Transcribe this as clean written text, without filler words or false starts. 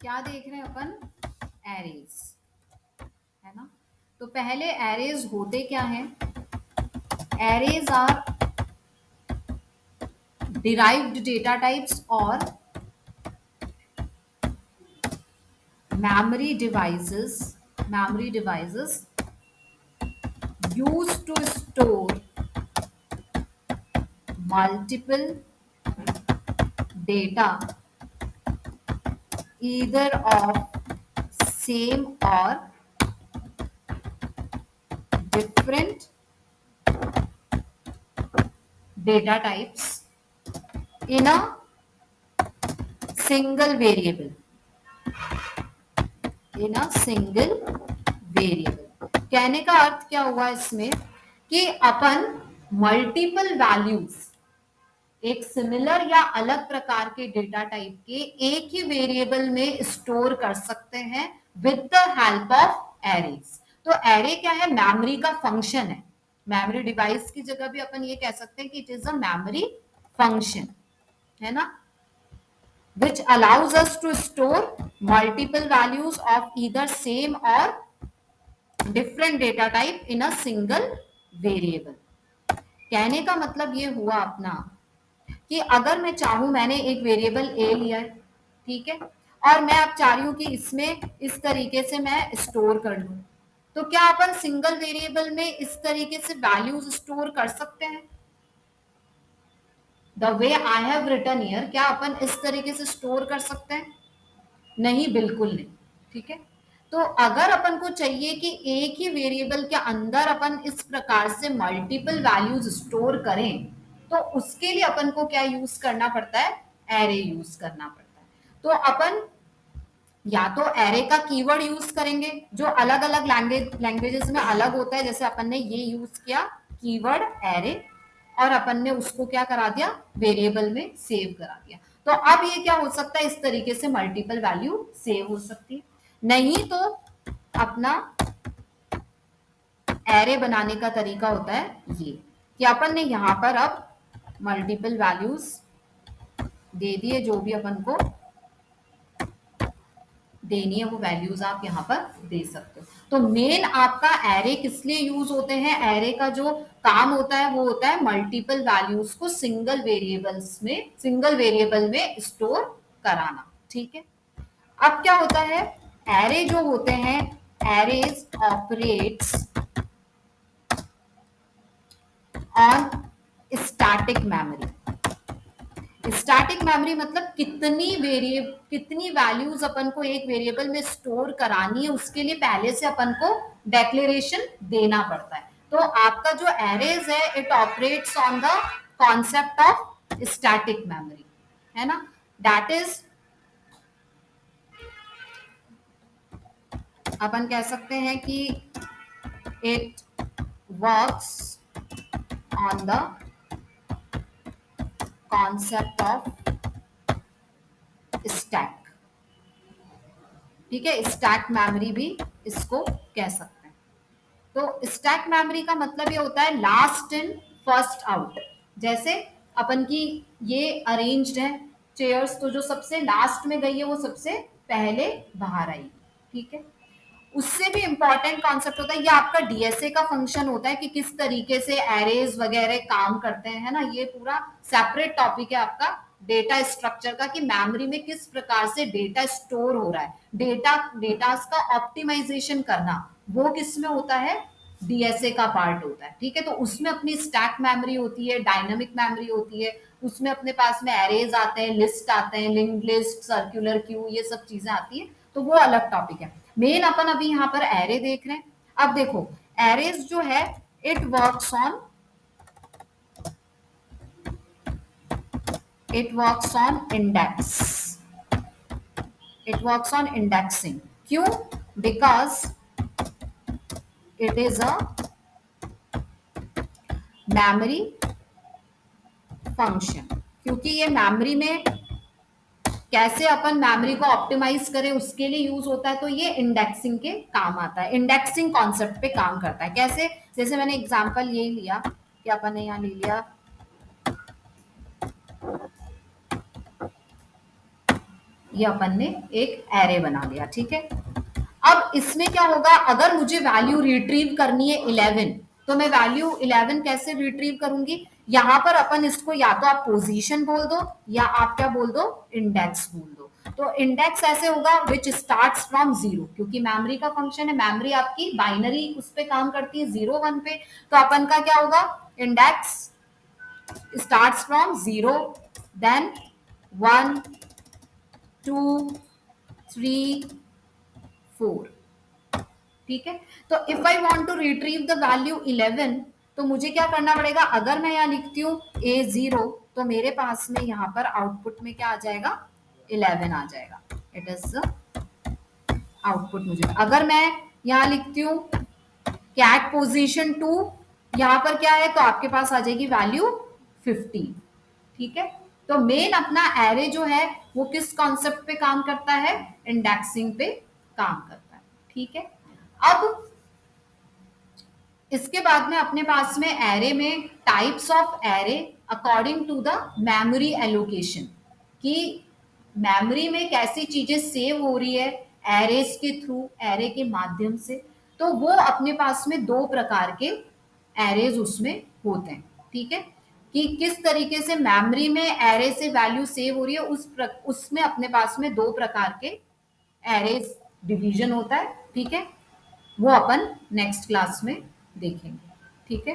क्या देख रहे हैं अपन? एरेज, है ना। तो पहले एरेज होते क्या हैं? Arrays are derived data types और memory devices used to store multiple data either of same or different data types in a single variable. कहने का अर्थ क्या हुआ इसमें कि अपन मल्टीपल वैल्यूज एक सिमिलर या अलग प्रकार के डेटा टाइप के एक ही वेरिएबल में स्टोर कर सकते हैं with the help of arrays. तो एरे क्या है? मेमोरी का फंक्शन है। मेमोरी डिवाइस की जगह भी अपन ये कह सकते हैं कि it is a memory function, है ना, which allows us to store multiple values of either same or different data type in a single variable। कहने का मतलब ये हुआ अपना कि अगर मैं चाहूं, मैंने एक वेरिएबल ए लिया है, ठीक है, और मैं अब चाह रही हूं कि इसमें इस तरीके से मैं स्टोर कर लूं, तो क्या अपन सिंगल वेरिएबल में इस तरीके से वैल्यूज स्टोर कर सकते हैं? The way I have written here, क्या अपन इस तरीके से स्टोर कर सकते हैं? नहीं, बिल्कुल नहीं। ठीक है, तो अगर अपन को चाहिए कि एक ही वेरिएबल के अंदर अपन इस प्रकार से मल्टीपल वैल्यूज स्टोर करें, तो उसके लिए अपन को क्या यूज करना पड़ता है? एरे यूज करना पड़ता है। तो अपन या तो एरे का कीवर्ड यूज करेंगे जो अलग अलग लैंग्वेजेस में अलग होता है, जैसे अपन ने ये यूज किया कीवर्ड एरे, और अपन ने उसको क्या करा दिया? वेरिएबल में सेव करा दिया। तो अब ये क्या हो सकता है? इस तरीके से मल्टीपल वैल्यू सेव हो सकती है। नहीं तो अपना एरे बनाने का तरीका होता है ये कि अपन ने यहां पर अब मल्टीपल वैल्यूज दे दिए, जो भी अपन को देनी है वो वैल्यूज आप यहाँ पर दे सकते हो। तो मेन आपका एरे किस लिए यूज होते हैं? एरे का जो काम होता है वो होता है मल्टीपल वैल्यूज को सिंगल वेरिएबल में स्टोर कराना। ठीक है, अब क्या होता है? एरे जो होते हैं, arrays operates on static memory. Static memory मतलब कितनी वैल्यूज अपन को एक वेरिएबल में स्टोर करानी है, उसके लिए पहले से अपन को डेक्लेरेशन देना पड़ता है। तो आपका जो एरेज है, it operates on the concept of static memory, है ना। दैट इज, अपन कह सकते हैं कि it works on the concept of stack. ठीक है, स्टैक मेमोरी भी इसको कह सकते हैं। तो स्टैक मेमोरी का मतलब ये होता है लास्ट इन फर्स्ट आउट। जैसे अपन की ये अरेंज्ड है चेयर्स, तो जो सबसे लास्ट में गई है वो सबसे पहले बाहर आई। ठीक है, उससे भी इंपॉर्टेंट कॉन्सेप्ट होता है, ये आपका डीएसए का फंक्शन होता है कि किस तरीके से एरेज वगैरह काम करते हैं, है ना। ये पूरा सेपरेट टॉपिक है आपका डेटा स्ट्रक्चर का, कि मेमोरी में किस प्रकार से डेटा स्टोर हो रहा है। डेटा का ऑप्टिमाइजेशन करना वो किस में होता है? डीएसए का पार्ट होता है। ठीक है, तो उसमें अपनी स्टैक मेमोरी होती है, डायनामिक मेमोरी होती है, उसमें अपने पास में एरेज आते हैं, लिस्ट आते हैं, लिंक्ड लिस्ट, सर्कुलर क्यू, ये सब चीजें आती है। तो वो अलग टॉपिक है। मेन अपन अभी यहाँ पर एरे देख रहे हैं। अब देखो, एरेज जो है इट वर्क्स ऑन इंडेक्सिंग। क्यों? Because it is a memory function. क्योंकि ये मेमोरी में कैसे अपन मेमोरी को ऑप्टिमाइज करें उसके लिए यूज होता है, तो ये इंडेक्सिंग के काम आता है, इंडेक्सिंग कॉन्सेप्ट पे काम करता है। कैसे? जैसे मैंने एग्जांपल ये लिया कि अपन ने यहाँ ले लिया, ये अपन ने एक एरे बना लिया, ठीक है। अब इसमें क्या होगा, अगर मुझे वैल्यू रिट्रीव करनी है 11, तो मैं वैल्यू 11 कैसे रिट्रीव करूंगी? यहां पर अपन इसको या तो आप पोजीशन बोल दो या आप क्या बोल दो, इंडेक्स बोल दो। तो इंडेक्स ऐसे होगा विच स्टार्ट्स फ्रॉम जीरो, क्योंकि मेमोरी का फंक्शन है, मेमोरी आपकी बाइनरी उस पे काम करती है, 0 1 पे। तो अपन का क्या होगा, इंडेक्स स्टार्ट्स फ्रॉम 0, देन 1 2 3 4, ठीक है। तो if I want to retrieve the value 11, तो मुझे क्या करना पड़ेगा, अगर मैं यहाँ लिखती हूँ A0, तो मेरे पास में यहाँ पर आउटपुट में क्या आ जाएगा, 11 आ जाएगा। It is output. मुझे अगर मैं यहाँ लिखती हूँ कैट पोजीशन 2, यहाँ पर क्या है, तो आपके पास आ जाएगी वैल्यू 15, ठीक है। तो मेन अपना एरे जो है वो किस कॉन्सेप्ट पे काम करता है, इंडेक्सिंग पे काम करता है, ठीक है। अब इसके बाद में अपने पास में एरे में types of array according to the memory allocation, कि मेमोरी में कैसी चीजें सेव हो रही है एरेस के थ्रू, एरे के माध्यम से। तो वो अपने पास में दो प्रकार के एरेज उसमें होते हैं, ठीक है। कि किस तरीके से मेमोरी में एरे से वैल्यू सेव हो रही है, उसमें अपने पास में दो प्रकार के एरेज डिवीजन होता है, ठीक है। वो अपन नेक्स्ट क्लास में देखेंगे, ठीक है।